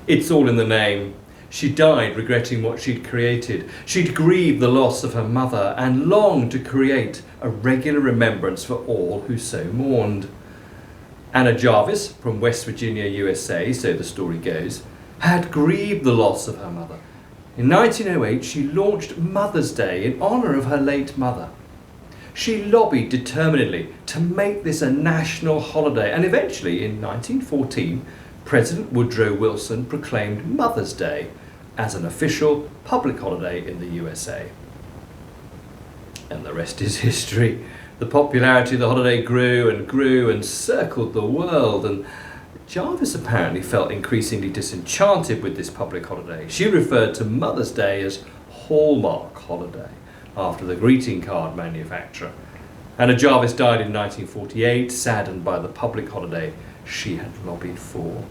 It's all in the name. She died regretting what she'd created. She'd grieved the loss of her mother and longed to create a regular remembrance for all who so mourned. Anna Jarvis, from West Virginia, USA, so the story goes, had grieved the loss of her mother. In 1908, she launched Mother's Day in honour of her late mother. She lobbied determinedly to make this a national holiday, and eventually, in 1914, President Woodrow Wilson proclaimed Mother's Day as an official public holiday in the USA. And the rest is history. The popularity of the holiday grew and circled the world, and Jarvis apparently felt increasingly disenchanted with this public holiday. She referred to Mother's Day as Hallmark Holiday, after the greeting card manufacturer. Anna Jarvis died in 1948, saddened by the public holiday she had lobbied for.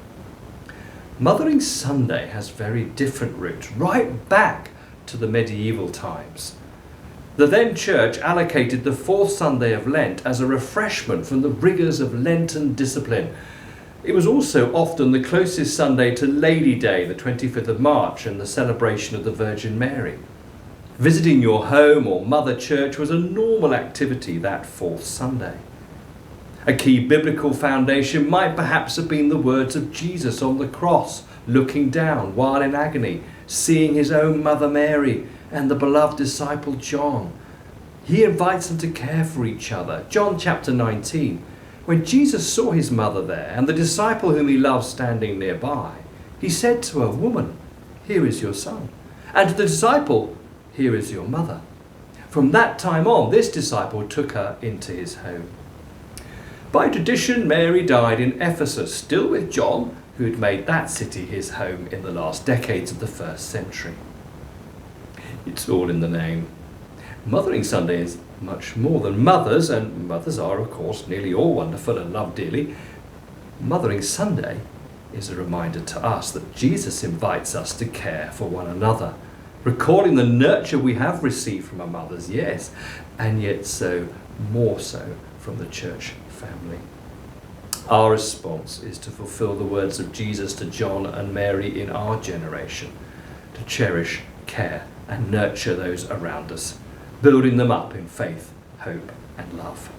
Mothering Sunday has very different roots, right back to the medieval times. The then church allocated the fourth Sunday of Lent as a refreshment from the rigours of Lenten discipline. It was also often the closest Sunday to Lady Day, the 25th of March, and the celebration of the Virgin Mary. Visiting your home or mother church was a normal activity that fourth Sunday. A key biblical foundation might perhaps have been the words of Jesus on the cross, looking down while in agony, seeing his own mother Mary and the beloved disciple John. He invites them to care for each other. John chapter 19. When Jesus saw his mother there and the disciple whom he loved standing nearby, he said to her, "Woman, here is your son." And to the disciple, "Here is your mother." From that time on, this disciple took her into his home. By tradition, Mary died in Ephesus, still with John, who had made that city his home in the last decades of the 1st century. It's all in the name. Mothering Sunday is much more than mothers, and mothers are, of course, nearly all wonderful and loved dearly. Mothering Sunday is a reminder to us that Jesus invites us to care for one another, recalling the nurture we have received from our mothers, yes, and yet so more so from the church family. Our response is to fulfill the words of Jesus to John and Mary in our generation, to cherish, care, and nurture those around us, building them up in faith, hope, and love.